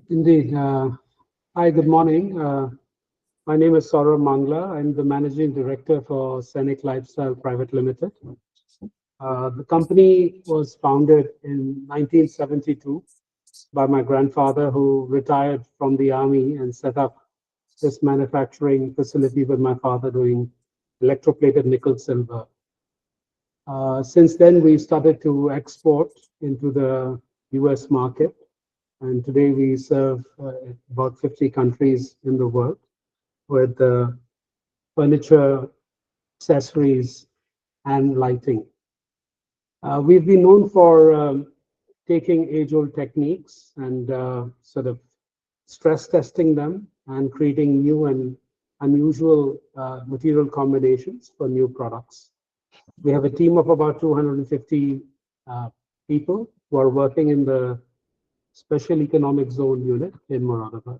Indeed. Hi, good morning. My name is Mangla. I'm the Managing Director for Sainik Lifestyle Pvt Ltd. The company was founded in 1972 by my grandfather, who retired from the army and set up this manufacturing facility with my father doing electroplated nickel silver. Since then, we started to export into the US market. And today we serve about 50 countries in the world with furniture, accessories, and lighting. We've been known for taking age-old techniques and sort of stress testing them and creating new and unusual material combinations for new products. We have a team of about 250 people who are working in the Special Economic Zone unit in Moradabad.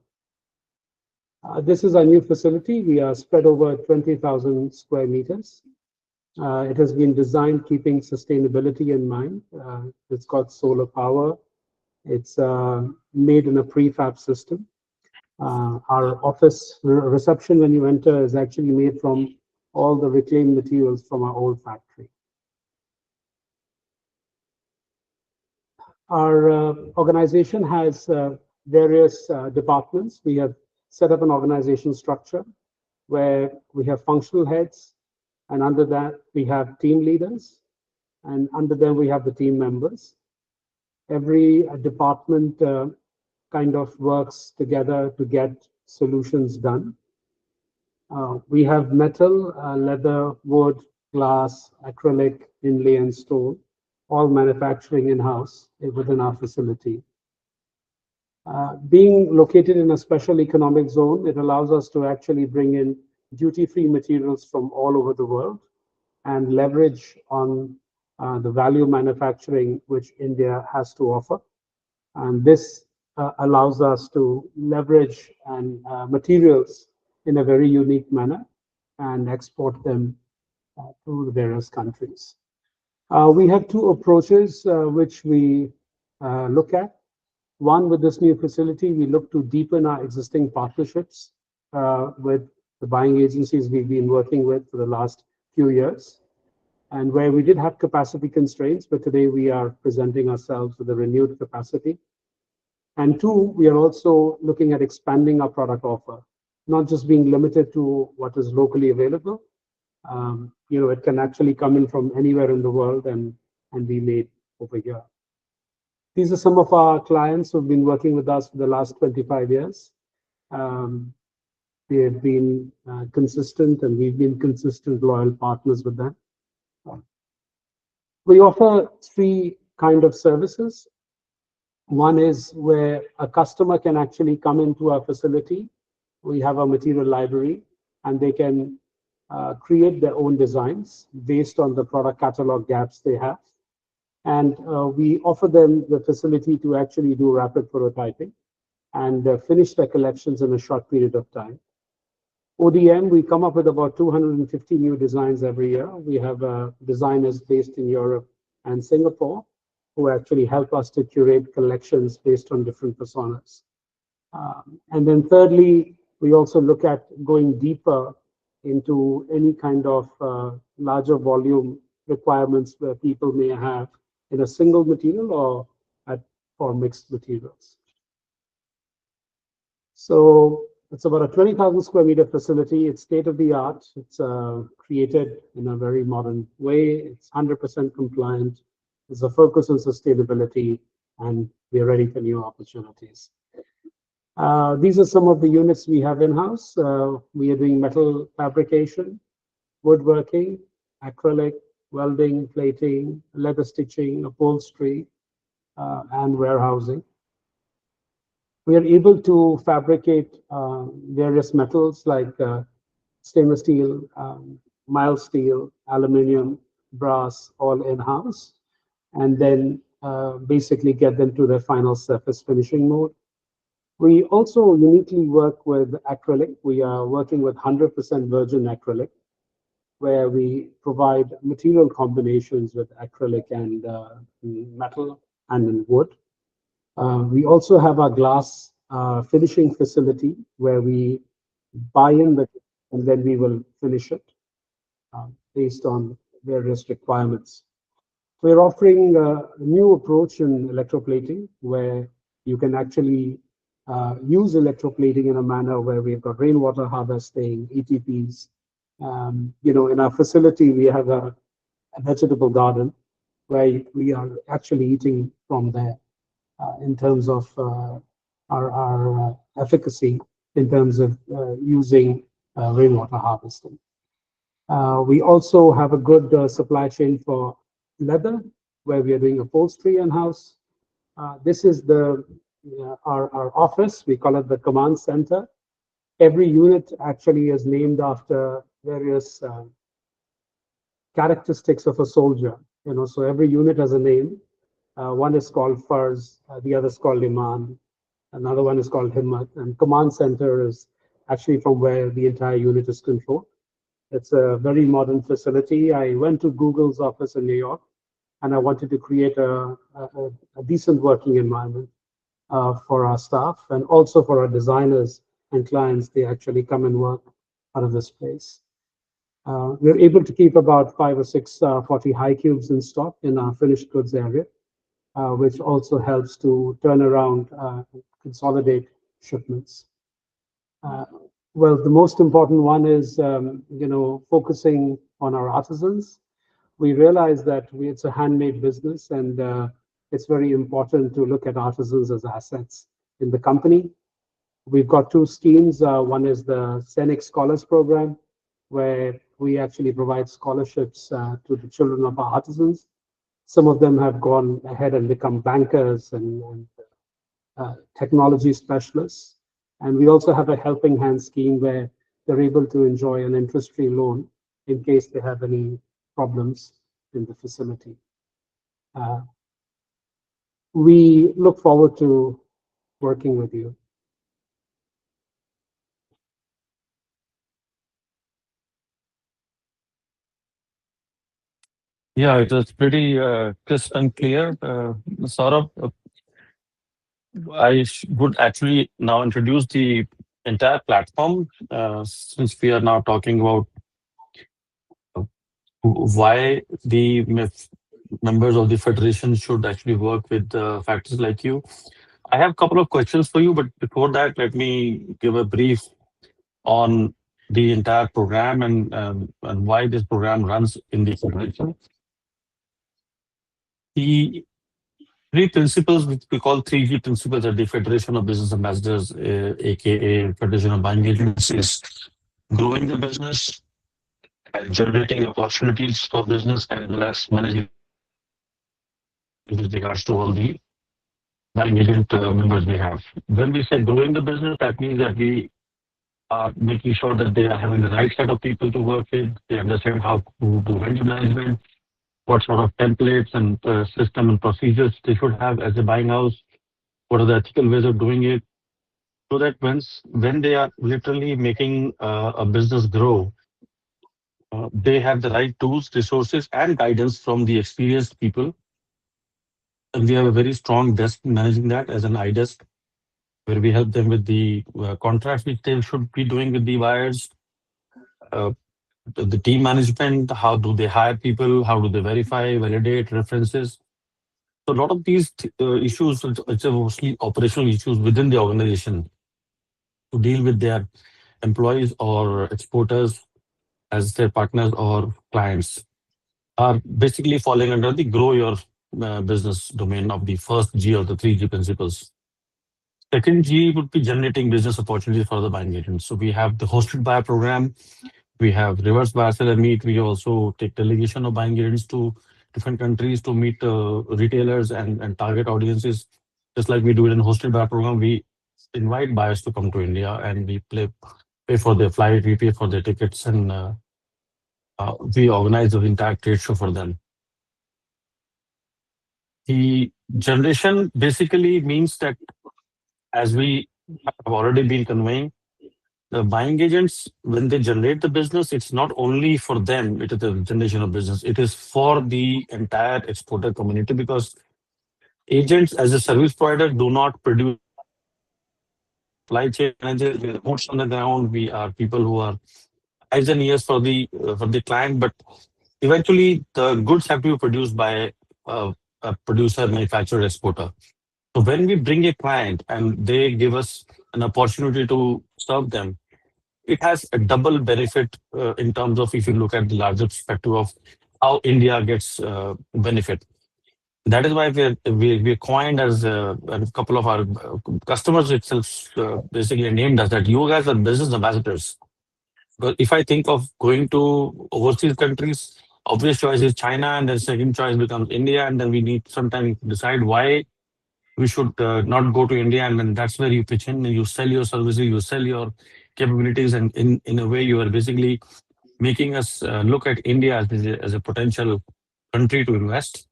This is our new facility. We are spread over 20,000 square meters. It has been designed keeping sustainability in mind. It's got solar power. It's made in a prefab system. Our office reception when you enter is actually made from all the reclaimed materials from our old factory. Our organization has various departments. We have set up an organization structure where we have functional heads, and under that we have team leaders, and under them we have the team members. Every department kind of works together to get solutions done. We have metal, leather, wood, glass, acrylic, inlay, and stone, all manufacturing in-house within our facility. Being located in a special economic zone, it allows us to actually bring in duty-free materials from all over the world and leverage on the value manufacturing which India has to offer. And this allows us to leverage materials in a very unique manner and export them to the various countries. We have two approaches which we look at. One, with this new facility, we look to deepen our existing partnerships with the buying agencies we've been working with for the last few years, and where we did have capacity constraints, but today we are presenting ourselves with a renewed capacity. And two, we are also looking at expanding our product offer, not just being limited to what is locally available. It can actually come in from anywhere in the world and be made over here. These are some of our clients who've been working with us for the last 25 years. They have been consistent, and we've been consistent, loyal partners with them. We offer three kind of services. One is where a customer can actually come into our facility. We have a material library, and they can create their own designs based on the product catalog gaps they have. And we offer them the facility to actually do rapid prototyping and finish their collections in a short period of time. ODM, we come up with about 250 new designs every year. We have designers based in Europe and Singapore who actually help us to curate collections based on different personas. And then thirdly, we also look at going deeper into any kind of larger volume requirements where people may have in a single material or mixed materials. So it's about a 20,000 square meter facility. It's state of the art. It's created in a very modern way. It's 100% compliant. There's a focus on sustainability, and we're ready for new opportunities. These are some of the units we have in-house. We are doing metal fabrication, woodworking, acrylic, welding, plating, leather stitching, upholstery, and warehousing. We are able to fabricate various metals like stainless steel, mild steel, aluminum, brass, all in-house, and then basically get them to their final surface finishing mode. We also uniquely work with acrylic. We are working with 100% virgin acrylic, where we provide material combinations with acrylic and metal and in wood. We also have our glass finishing facility where we buy in the and then we will finish it based on various requirements. We're offering a new approach in electroplating where you can actually use electroplating in a manner where we've got rainwater harvesting, ETPs. In our facility, we have a vegetable garden where we are actually eating from there in terms of our efficacy in terms of using rainwater harvesting. We also have a good supply chain for leather, where we are doing upholstery in-house. This is our office. We call it the command center. Every unit actually is named after various characteristics of a soldier. So every unit has a name. One is called Fars, the other is called Iman, another one is called Himmat, and command center is actually from where the entire unit is controlled. It's a very modern facility. I went to Google's office in New York, and I wanted to create a decent working environment for our staff and also for our designers and clients. They actually come and work out of this place. We're able to keep about 5 or 6 40 high cubes in stock in our finished goods area, which also helps to turn around, consolidate shipments. Well, the most important one is, focusing on our artisans. We realize that it's a handmade business, and it's very important to look at artisans as assets in the company. We've got 2 schemes. One is the Sainik Scholars Program, where we actually provide scholarships to the children of our artisans. Some of them have gone ahead and become bankers and technology specialists. And we also have a helping hand scheme where they're able to enjoy an interest-free loan in case they have any problems in the facility. We look forward to working with you. Yeah, it was pretty crisp and clear. Saurabh, would actually now introduce the entire platform, since we are now talking about uh, why the members of the federation should actually work with factories like you. I have a couple of questions for you, but before that, let me give a brief on the entire program and why this program runs in the federation. The 3 principles, which we call 3G principles at the Federation of Business Ambassadors, aka Federation of Buying Agents, is growing the business and generating opportunities for business as well as managing with regards to all the buying agent members we have. When we say growing the business, that means that we are making sure that they are having the right set of people to work with. They understand how to do vendor management, what sort of templates and system and procedures they should have as a buying house, what are the ethical ways of doing it, so that when they are literally making a business grow, they have the right tools, resources, and guidance from the experienced people. And we have a very strong desk managing that as an iDesk, where we help them with the contracts which they should be doing with the buyers, uh, the team management, how do they hire people, how do they verify, validate references. So a lot of these issues, which are mostly operational issues within the organization, to deal with their employees or exporters as their partners or clients, are basically falling under the grow your business domain of the first G of the 3G principles. Second G would be generating business opportunities for the buying agents. So we have the hosted buyer program, we have reverse buyer seller meet, we also take delegation of buying agents to different countries to meet retailers and target audiences. Just like we do it in hosted buyer program, we invite buyers to come to India and we pay for their flight, we pay for their tickets, and we organize the entire trade show for them. The generation basically means that, as we have already been conveying, the buying agents, when they generate the business, it's not only for them, it is the generation of business, it is for the entire exporter community, because agents as a service provider do not produce supply chain managers, we are boots on the ground. We are people who are eyes and ears for the client. But eventually, the goods have to be produced by a producer, manufacturer, exporter. So when we bring a client and they give us an opportunity to serve them, it has a double benefit in terms of if you look at the larger perspective of how India gets benefit. That is why we coined as a couple of our customers itself basically named us that you guys are business ambassadors. Because if I think of going to overseas countries, obvious choice is China, and then second choice becomes India, and then we need sometimes decide why we should not go to India, and then that's where you pitch in and you sell your services, you sell your capabilities, and in a way you are basically making us look at India as a potential country to invest.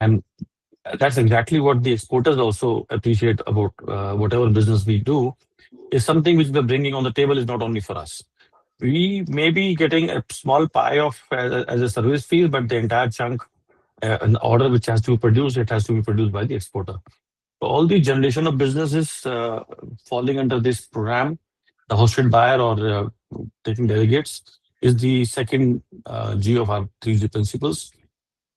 And that's exactly what the exporters also appreciate about whatever business we do is something which we're bringing on the table is not only for us. We may be getting a small pie of as a service fee, but the entire chunk, an order which has to be produced, it has to be produced by the exporter. So all the generation of businesses falling under this program, the hosted buyer or taking delegates, is the second G of our 3G principles.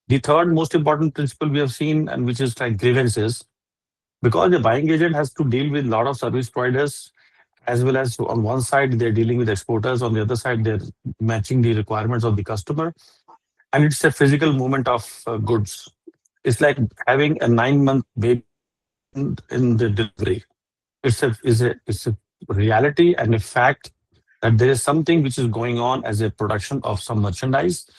The third most important principle we have seen, and which is like grievances, because the buying agent has to deal with a lot of service providers, as well as on one side they're dealing with exporters, on the other side they're matching the requirements of the customer, and it's a physical movement of goods. It's like having a 9-month baby in the delivery. It's a reality and a fact that there is something which is going on as a production of some merchandise.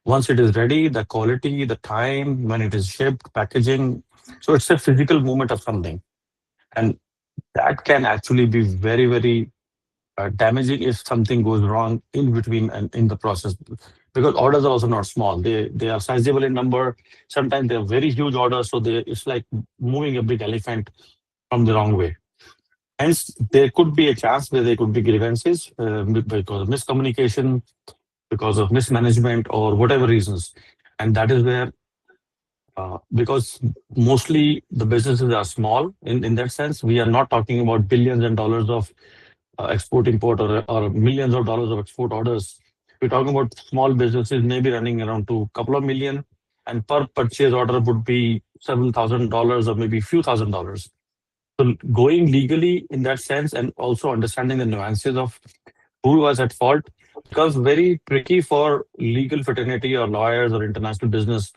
Once it is ready, the quality, the time, when it is shipped, packaging. So it's a physical movement of something. And that can actually be very, very damaging if something goes wrong in between and in the process. Because orders are also not small. They are sizable in number. Sometimes they are very huge orders. So it's like moving a big elephant from the wrong way. Hence, there could be a chance where there could be grievances because of miscommunication, because of mismanagement, or whatever reasons. And that is where, because mostly the businesses are small in that sense, we are not talking about billions and dollars of export import or millions of dollars of export orders. We're talking about small businesses maybe running around to a couple of million, and per purchase order would be several $1,000s or maybe a few $1,000s. So going legally in that sense and also understanding the nuances of who was at fault becomes very tricky for legal fraternity or lawyers or international business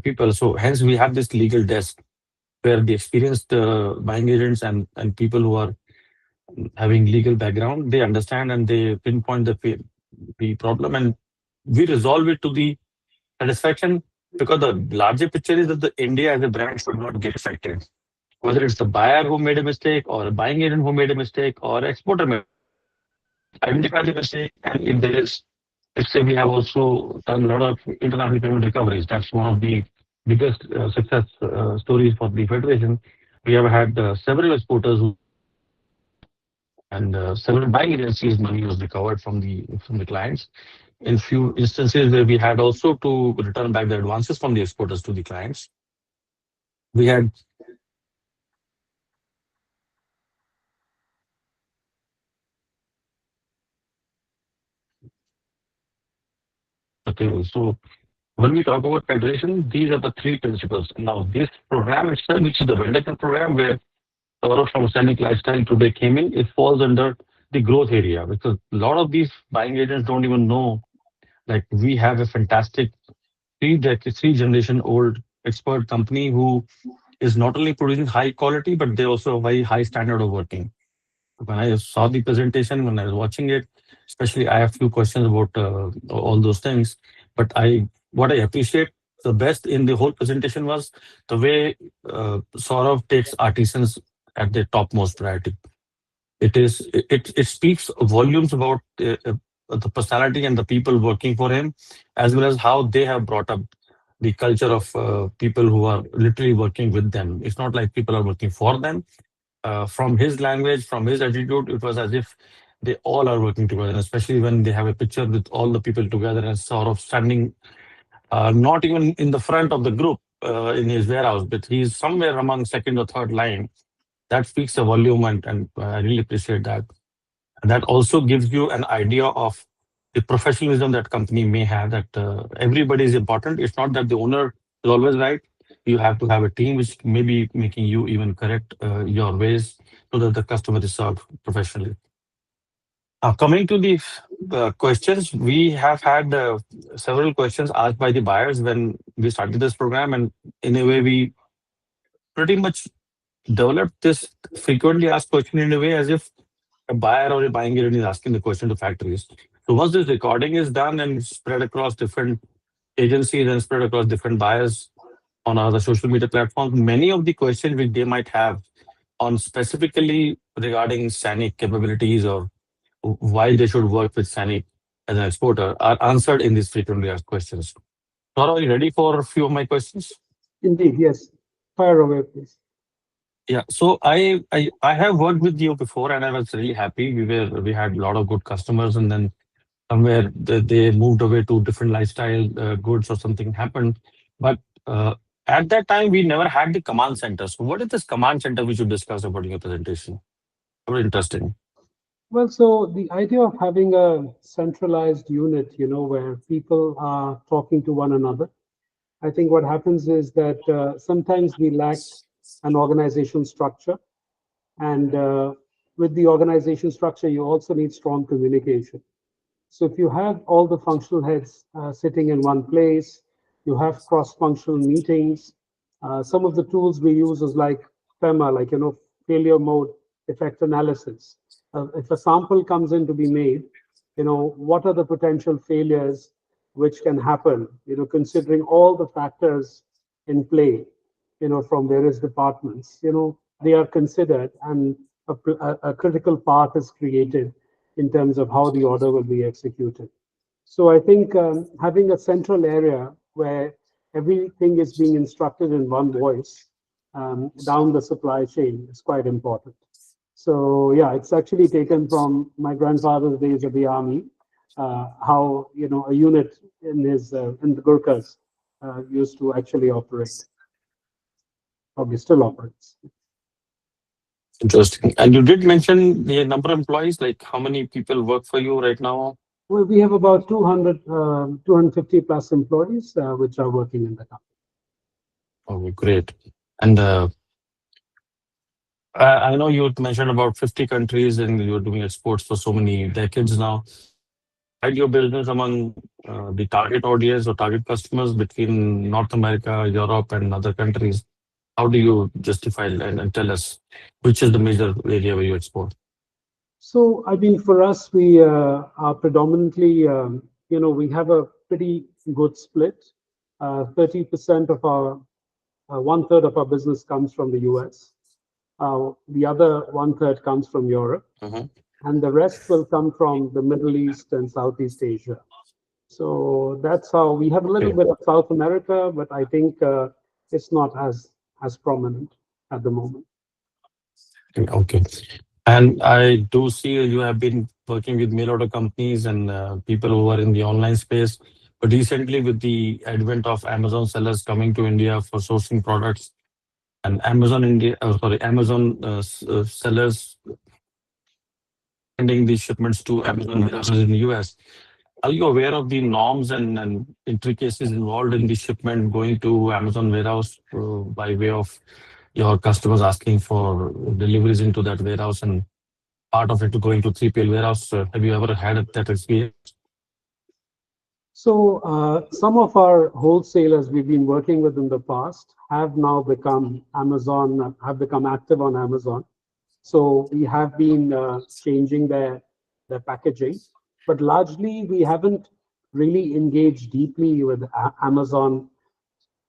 people. So hence we have this legal desk where the experienced buying agents and people who are having legal background, they understand and they pinpoint the problem, and we resolve it to the satisfaction, because the larger picture is that the India as a brand should not get affected. Whether it's the buyer who made a mistake or a buying agent who made a mistake or exporter made identify the mistake. And if there is, let's say we have also done a lot of international payment recoveries. That's one of the biggest success stories for the Federation. We have had several exporters and several buying agencies money was recovered from the clients. In few instances where we had also to return back the advances from the exporters to the clients, we had okay. So when we talk about federation, these are the three principles. Now, this program itself, which is the vendor program, where Saurabh from Sainik Lifestyle today came in, it falls under the growth area, because a lot of these buying agents don't even know. Like we have a fantastic three generation old expert company who is not only producing high quality, but they also have very high standard of working. When I saw the presentation, when I was watching it, especially I have few questions about all those things. But what I appreciate the best in the whole presentation was the way Saurav takes artisans at their topmost priority. It speaks volumes about the personality and the people working for him, as well as how they have brought up the culture of people who are literally working with them. It's not like people are working for them. From his language, from his attitude, it was as if they all are working together, and especially when they have a picture with all the people together and sort of standing, not even in the front of the group in his warehouse, but he's somewhere among second or third line. That speaks a volume, and I really appreciate that. And that also gives you an idea of the professionalism that company may have, that everybody is important. It's not that the owner is always right. You have to have a team which may be making you even correct your ways so that the customer is served professionally. Coming to the questions, we have had several questions asked by the buyers when we started this program, and in a way, we pretty much developed this frequently asked question in a way as if a buyer or a buying unit is asking the question to factories. So once this recording is done and spread across different agencies and spread across different buyers on other social media platforms, many of the questions which they might have on specifically regarding Sainik capabilities or why they should work with Sainik as an exporter are answered in these frequently asked questions. Nora, are you ready for a few of my questions? Indeed, yes. Fire away, please. Yeah, so I have worked with you before, and I was really happy. We had a lot of good customers, and then somewhere they moved away to different lifestyle goods or something happened. But at that time, we never had the command center. So what is this command center we should discuss about in your presentation? Very interesting. Well, so the idea of having a centralized unit, where people are talking to one another, I think what happens is that sometimes we lack an organization structure. And with the organization structure, you also need strong communication. So if you have all the functional heads sitting in one place, you have cross-functional meetings. Some of the tools we use is like FEMA, like, failure mode effect analysis. If a sample comes in to be made, what are the potential failures which can happen, considering all the factors in play, from various departments, they are considered, and a critical path is created in terms of how the order will be executed. So I think having a central area where everything is being instructed in one voice down the supply chain is quite important. So yeah, it's actually taken from my grandfather's days of the army, how a unit in the Gurkhas used to actually operate, probably still operates. Interesting. And you did mention the number of employees, like how many people work for you right now? Well, we have about 250 plus employees which are working in the company. Oh, great. And I know you mentioned about 50 countries and you're doing exports for so many decades now. Divide your business among the target audience or target customers between North America, Europe, and other countries. How do you justify and tell us which is the major area where you export? So, I mean, for us, we are predominantly, we have a pretty good split. 30% of our, one third of our business comes from the US. The other one third comes from Europe. Mhm. And the rest will come from the Middle East and Southeast Asia. So that's how we have a little Okay. bit of South America, but I think it's not as prominent at the moment. Okay. And I do see you have been working with mail order companies and people who are in the online space. But recently, with the advent of Amazon sellers coming to India for sourcing products, and Amazon sellers sending these shipments to Amazon warehouses in the US. Are you aware of the norms and intricacies involved in the shipment going to Amazon warehouse by way of your customers asking for deliveries into that warehouse and part of it to going to 3PL warehouse? Have you ever had that experience? So some of our wholesalers we've been working with in the past have now become have become active on Amazon. So we have been changing their packaging, but largely we haven't really engaged deeply with Amazon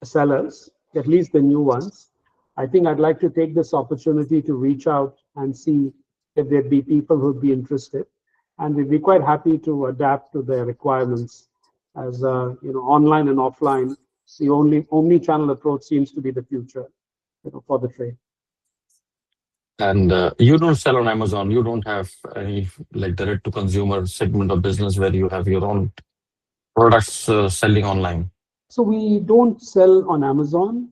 sellers, at least the new ones. I think I'd like to take this opportunity to reach out and see if there'd be people who'd be interested, and we'd be quite happy to adapt to their requirements. As online and offline, the only omni-channel approach seems to be the future, for the trade. And you don't sell on Amazon. You don't have any like direct to consumer segment of business where you have your own products selling online. So we don't sell on Amazon.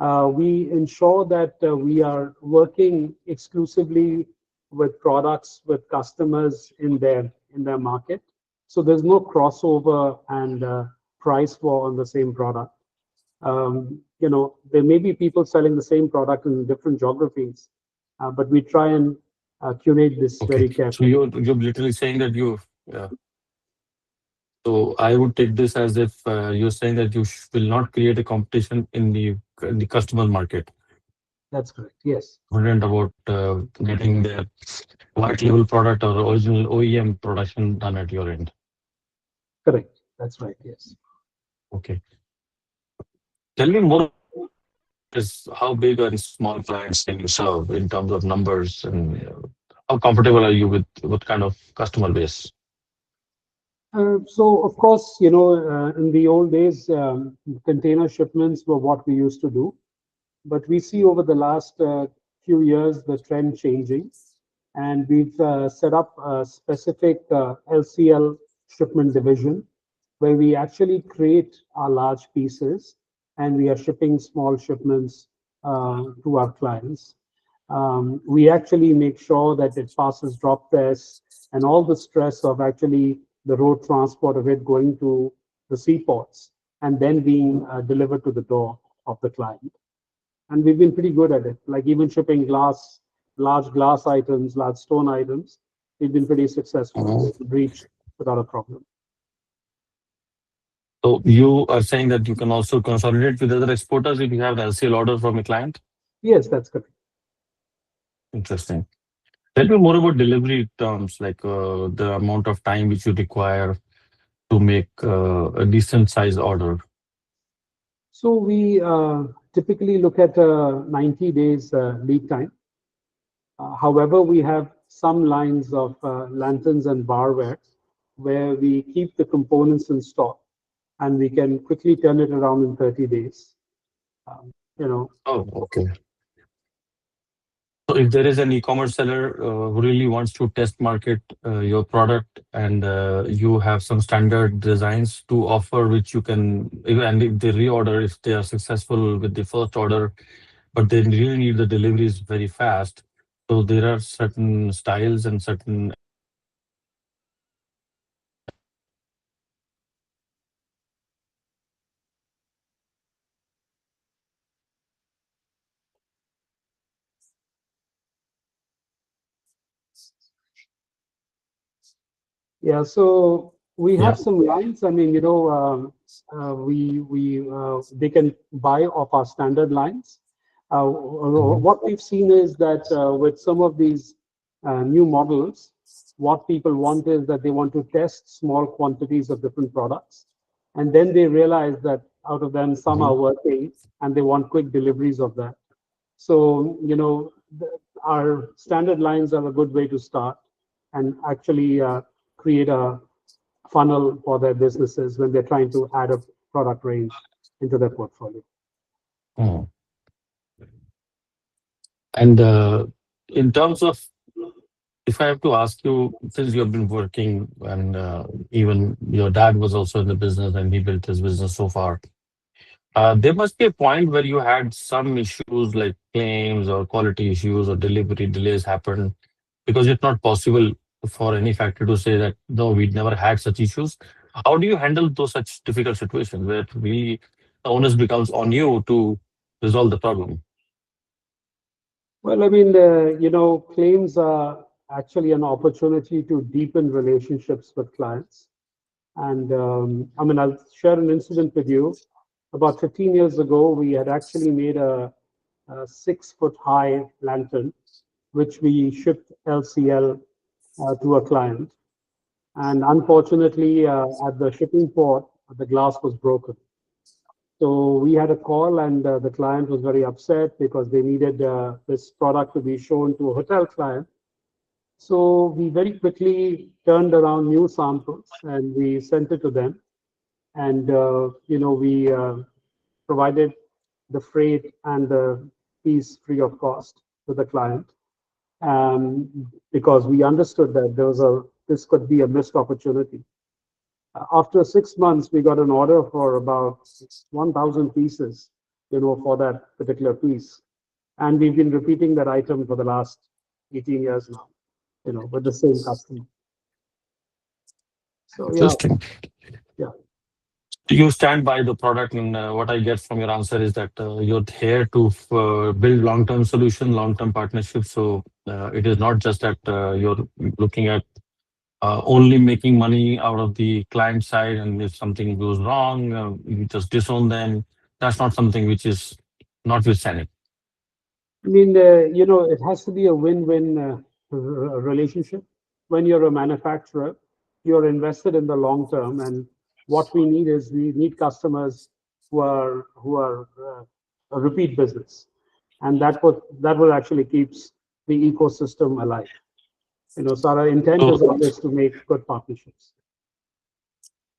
We ensure that we are working exclusively with products with customers in their market. So there's no crossover and price war on the same product. There may be people selling the same product in different geographies, but we try and curate this Okay. very So carefully. you're literally saying that yeah. So I would take this as if you're saying that you will not create a competition in the customer market. That's correct. Yes, Confident about getting the white label product or original OEM production done at your end. correct. That's right. Yes. Okay. Tell me more is how big and small clients can you serve in terms of numbers, and how comfortable are you with what kind of customer base? So, of course, in the old days, container shipments were what we used to do. But we see over the last few years the trend changing, and we've set up a specific LCL shipment division where we actually create our large pieces and we are shipping small shipments to our clients. We actually make sure that it passes drop tests and all the stress of actually the road transport of it going to the seaports and then being delivered to the door of the client. And we've been pretty good at it. Like even shipping large glass items, large stone items, we've been pretty successful. Mhm. We've reached without a problem. So you are saying that you can also consolidate with other exporters if you have an LCL order from a client? Yes, that's correct. Interesting. Tell me more about delivery terms, like the amount of time which you require to make a decent size order. So we typically look at 90 days lead time. However, we have some lines of lanterns and barware where we keep the components in stock and we can quickly turn it around in 30 days. Um, you know, Oh, okay. So if there is an e-commerce seller who really wants to test market your product, and you have some standard designs to offer, which you can, and if they reorder, if they are successful with the first order, but they really need the deliveries very fast. So there are certain styles and certain yeah, so we yeah. have some lines. I mean, they can buy off our standard lines. Mhm. What we've seen is that with some of these new models, what people want is that they want to test small quantities of different products, and then they realize that out of them some Mhm. are working, and they want quick deliveries of that. So, our standard lines are a good way to start and actually create a funnel for their businesses when they're trying to add a product range into their portfolio. Mhm. And in terms of, if I have to ask you, since you have been working and even your dad was also in the business and he built his business so far, there must be a point where you had some issues like claims or quality issues or delivery delays happen, because it's not possible for any factory to say that, no, we never had such issues. How do you handle those such difficult situations where really the onus becomes on you to resolve the problem? Well, I mean, claims are actually an opportunity to deepen relationships with clients. And I mean, I'll share an incident with you. About 15 years ago, we had actually made a 6 foot high lantern, which we shipped LCL to a client. And unfortunately, at the shipping port, the glass was broken. So we had a call, and the client was very upset because they needed this product to be shown to a hotel client. So we very quickly turned around new samples and we sent it to them. And we provided the freight and the piece free of cost to the client, because we understood that this could be a missed opportunity. After 6 months, we got an order for about 1,000 pieces, for that particular piece. And we've been repeating that item for the last 18 years now, with the same customer. So yeah, Interesting. yeah. You stand by the product, and what I get from your answer is that you're here to build long-term solution, long-term partnerships. So it is not just that you're looking at only making money out of the client side, and if something goes wrong, you just disown them. That's not something which is not with Sainik. I mean, it has to be a win-win relationship. When you're a manufacturer, you're invested in the long term, and what we need customers who are a repeat business, and that would actually keeps the ecosystem alive. So our intent is So always to make good partnerships.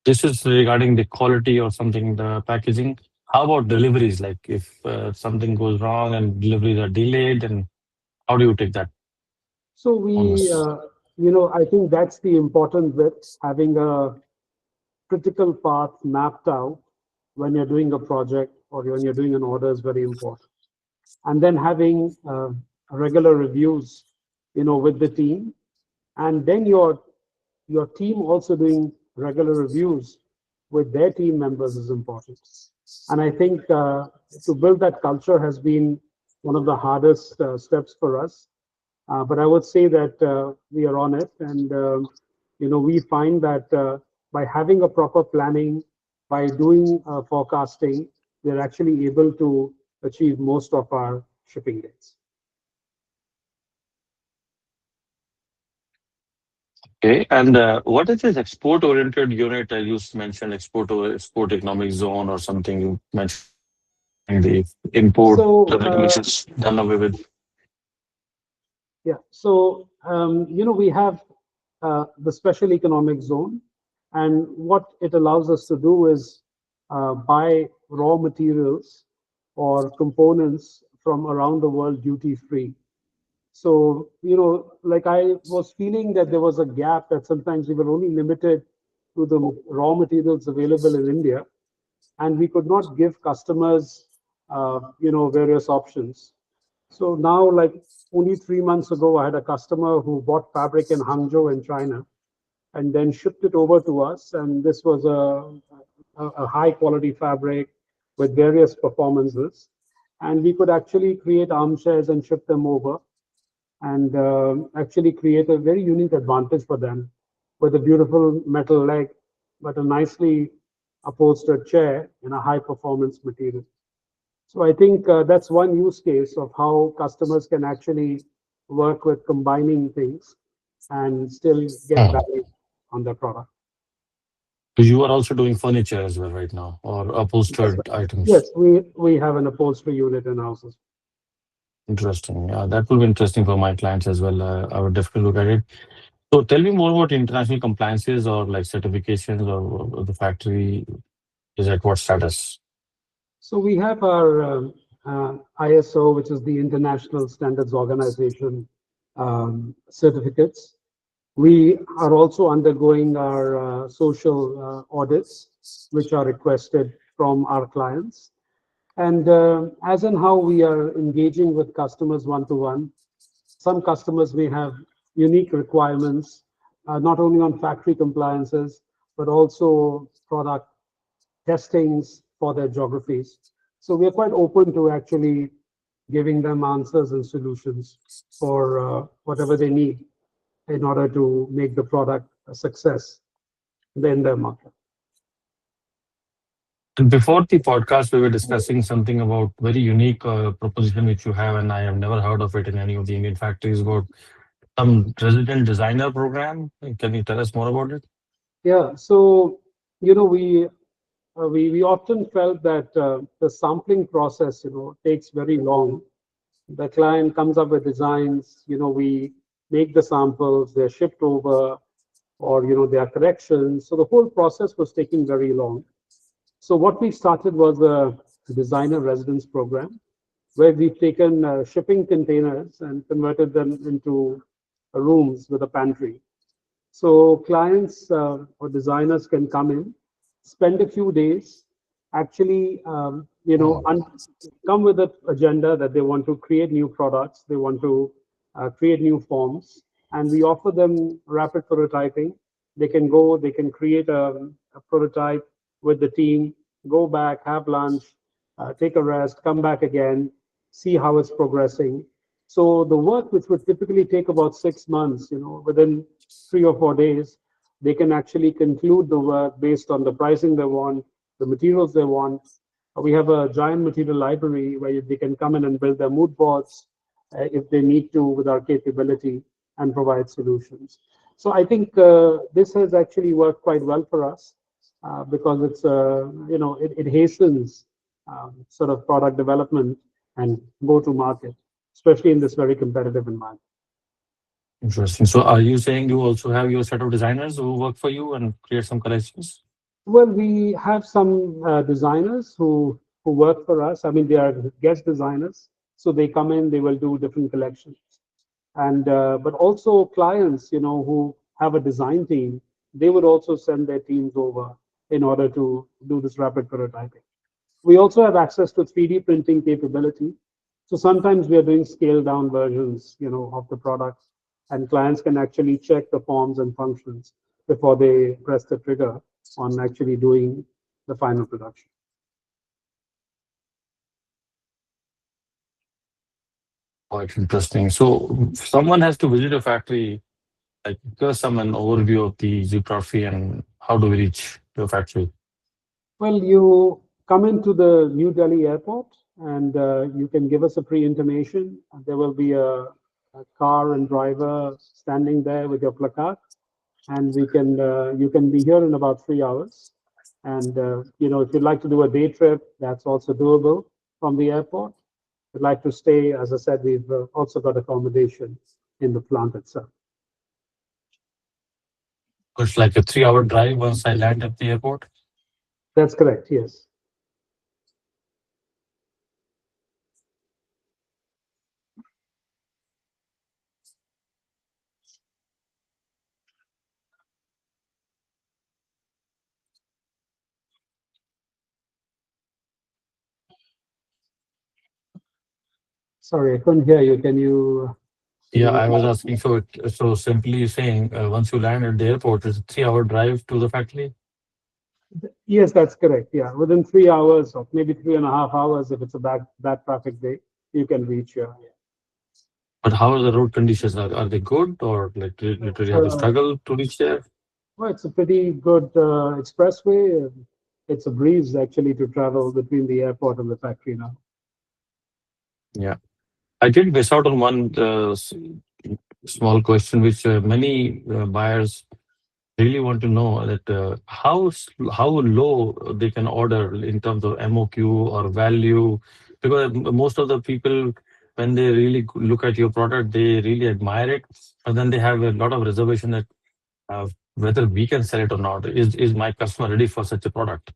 this is regarding the quality or something, the packaging. How about deliveries? Like if something goes wrong and deliveries are delayed, then how do you take that So on I think that's the important bit, having a critical path mapped out when you're doing a project or when you're doing an order is very important. And then having regular reviews, with the team, and then your team also doing regular reviews with their team members is important. And I think to build that culture has been one of the hardest steps for us. But I would say that we are on it, and we find that by having a proper planning, by doing forecasting, we're actually able to achieve most of our shipping dates. Okay, and what is this export-oriented unit? You mentioned export economic zone or something. You mentioned the import So which is done away with. yeah, so we have the special economic zone, and what it allows us to do is buy raw materials or components from around the world duty free. So, like I was feeling that there was a gap, that sometimes we were only limited to the raw materials available in India, and we could not give customers, various options. So now, like only 3 months ago, I had a customer who bought fabric in Hangzhou in China and then shipped it over to us. And this was a high quality fabric with various performances. And we could actually create armchairs and ship them over, and actually create a very unique advantage for them with a beautiful metal leg, but a nicely upholstered chair in a high performance material. So I think that's one use case of how customers can actually work with combining things and still get Hmm. value on their product. So you are also doing furniture as well right now, or Yes, sir. upholstered items. Yes, we have an upholstery unit in houses. Interesting. Yeah, that will be interesting for my clients as well. I would definitely look at it. So tell me more about international compliances or like certifications, or the factory is at what status? So we have our ISO, which is the International Standards Organization certificates. We are also undergoing our social audits, which are requested from our clients. And as in how we are engaging with customers one-to-one, some customers may have unique requirements, not only on factory compliances, but also product testings for their geographies. So we are quite open to actually giving them answers and solutions for whatever they need in order to make the product a success in their market. And before the podcast, we were discussing something about very unique proposition which you have, and I have never heard of it in any of the Indian factories, about some resident designer program. Can you tell us more about it? Yeah, so we often felt that the sampling process takes very long. The client comes up with designs, we make the samples, they're shipped over, or there are corrections. So the whole process was taking very long. So what we started was a designer residence program, where we've taken shipping containers and converted them into rooms with a pantry. So clients or designers can come in, spend a few days, actually you know, come with an agenda that they want to create new products, they want to create new forms, and we offer them rapid prototyping. They can go, they can create a prototype with the team, go back, have lunch, take a rest, come back again, see how it's progressing. So the work, which would typically take about 6 months, you know, within 3 or 4 days, they can actually conclude the work based on the pricing they want, the materials they want. We have a giant material library where they can come in and build their mood boards if they need to with our capability and provide solutions. So I think this has actually worked quite well for us because it's, you know, it hastens sort of product development and go to market, especially in this very competitive environment. Interesting. So are you saying you also have your set of designers who work for you and create some collections? Well, we have some designers who work for us. I mean, they are guest designers, so they come in, they will do different collections, and but also clients, you know, who have a design team, they would also send their teams over in order to do this rapid prototyping. We also have access to 3D printing capability. So sometimes we are doing scaled down versions, you know, of the products, and clients can actually check the forms and functions before they press the trigger on actually doing the final production. Quite interesting. So someone has to visit a factory, like give us some an overview of the geography and how do we reach your factory? Well, you come into the New Delhi airport and you can give us a pre-intimation. There will be a car and driver standing there with your placard, and we can you can be here in about 3 hours. And you know, if you'd like to do a day trip, that's also doable from the airport. If you'd like to stay, as I said, we've also got accommodation in the plant itself. It's like a 3 hour drive once I land at the airport. That's correct. Yes. Sorry, I couldn't hear you. Can Yeah, you I repeat? was asking. So simply saying, once you land at the airport, it's a 3 hour drive to the factory. Yes, that's correct. Yeah, within 3 hours or maybe 3.5 hours, if it's a bad traffic day, you can reach here. But how are the road conditions? Are they good or like do you literally have to Uh, struggle to reach there? well, it's a pretty good expressway. It's a breeze actually to travel between the airport and the factory now. Yeah, I did miss out on one small question, which many buyers really want to know that how low they can order in terms of MOQ or value, because most of the people when they really look at your product, they really admire it, but then they have a lot of reservation that whether we can sell it or not. Is my customer ready for such a product?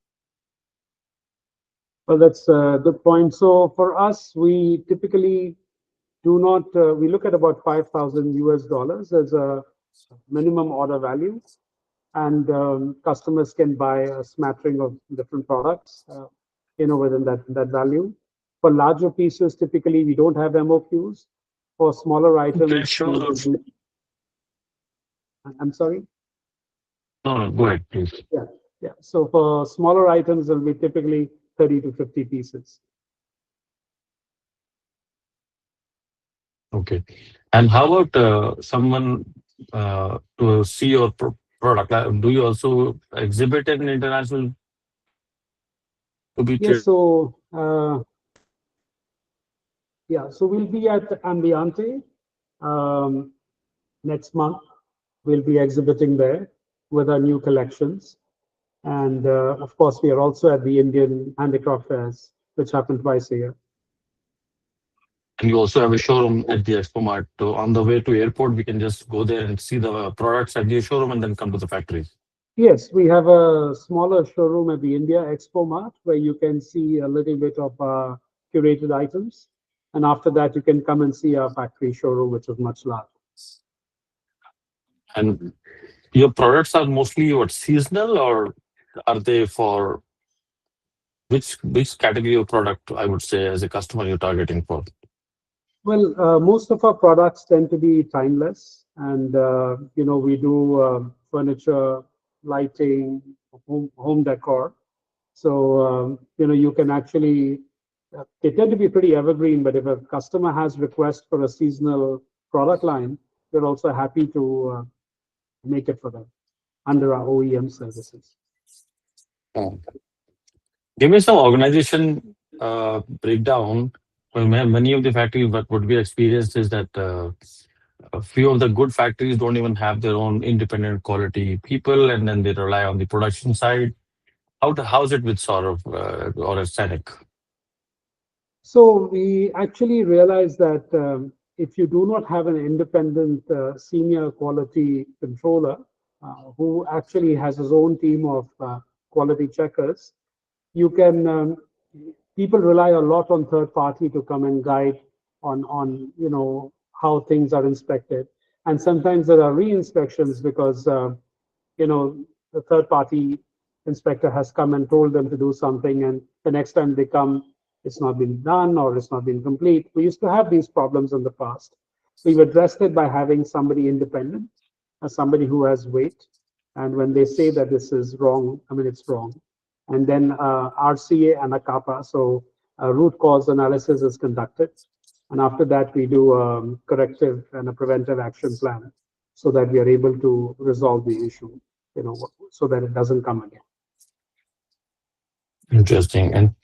Well, that's a good point. So for us, we typically do not, we look at about 5,000 US dollars as a minimum order value. And customers can buy a smattering of different products, you know, within that value. For larger pieces, typically we don't have MOQs. For smaller Okay, items, sure. I'm sorry. No, no, go ahead, please. Yeah, yeah. So for smaller items, it'll be typically 30 to 50 pieces. Okay. And how about someone to see your product? Do you also exhibit in international to be Yes. trade? So yeah. So we'll be at Ambiente um, next month. We'll be exhibiting there with our new collections. And of course, we are also at the Indian Handicraft Fairs, which happen twice a year. And you also have a showroom at the Expo Mart. So on the way to airport, we can just go there and see the products at the showroom and then come to the factory. Yes, we have a smaller showroom at the India Expo Mart where you can see a little bit of curated items. And after that, you can come and see our factory showroom, which is much larger. And your products are mostly what, seasonal, or are they for which category of product, I would say, as a customer you're targeting for? Well, most of our products tend to be timeless, and we do furniture, lighting, home decor. So you can actually they tend to be pretty evergreen. But if a customer has request for a seasonal product line, we're also happy to make it for them under our OEM services. Oh. Give me some organization breakdown. Well, many of the factories, what would be experienced is that a few of the good factories don't even have their own independent quality people, and then they rely on the production side. How's it with Saurav or Sainik? So we actually realized that if you do not have an independent senior quality controller who actually has his own team of quality checkers, you can people rely a lot on third party to come and guide on how things are inspected, and sometimes there are re-inspections because the third party inspector has come and told them to do something, and the next time they come, it's not been done or it's not been complete. We used to have these problems in the past. We've addressed it by having somebody independent, somebody who has weight, and when they say that this is wrong, I mean, it's wrong. And then RCA and a CAPA, so root cause analysis is conducted. And after that, we do a corrective and a preventive action plan so that we are able to resolve the issue, so that it doesn't come again. Interesting. And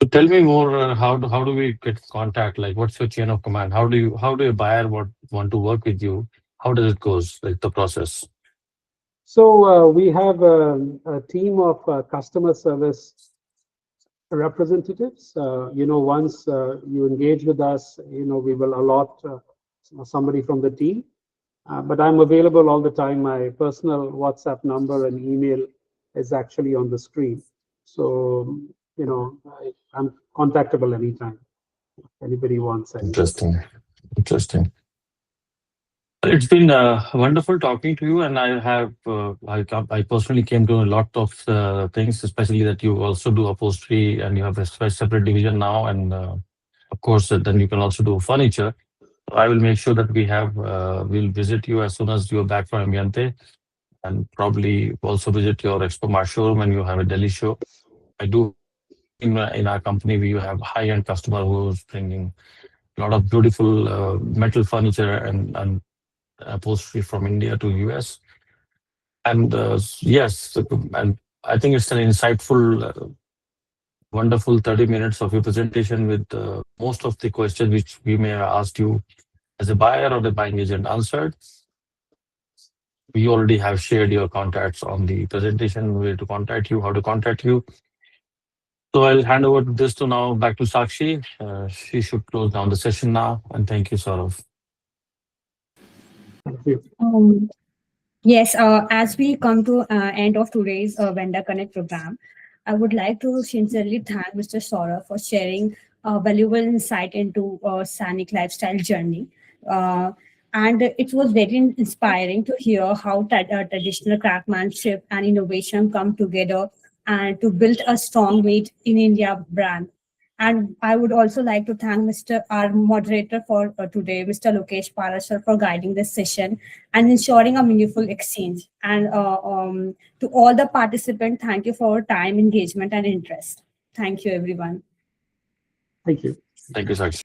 so tell me more. How do we get contact? Like, what's your chain of command? How do a buyer want to work with you? How does it goes? Like the process? So we have a team of customer service representatives. Once you engage with us, we will allot somebody from the team. But I'm available all the time. My personal WhatsApp number and email is actually on the screen. So, I'm contactable anytime. If anybody wants anything. Interesting. It's been wonderful talking to you, and I have I personally came to a lot of things, especially that you also do upholstery and you have a separate division now, and of course then you can also do furniture. I will make sure that we'll visit you as soon as you're back from Ambiente, and probably also visit your Expo Mart showroom when you have a Delhi show. I do in our company we have high-end customer who's bringing a lot of beautiful metal furniture and upholstery from India to US. And yes, and I think it's an insightful, wonderful 30 minutes of your presentation with most of the questions which we may have asked you as a buyer or the buying agent answered. We already have shared your contacts on the presentation, where to contact you, how to contact you. So I'll hand over this to now back to Sakshi. She should close down the session now. And thank you, Saurav. Thank you. Yes, as we come to end of today's Vendor Connect program, I would like to sincerely thank Mr. Saurav for sharing valuable insight into Sainik lifestyle journey. And it was very inspiring to hear how traditional craftsmanship and innovation come together and to build a strong made in India brand. And I would also like to thank Mr. our moderator for today, Mr. Lokesh Parashar, for guiding this session and ensuring a meaningful exchange. And to all the participants, thank you for your time, engagement, and interest. Thank you, everyone. Thank you. Thank you, Sakshi.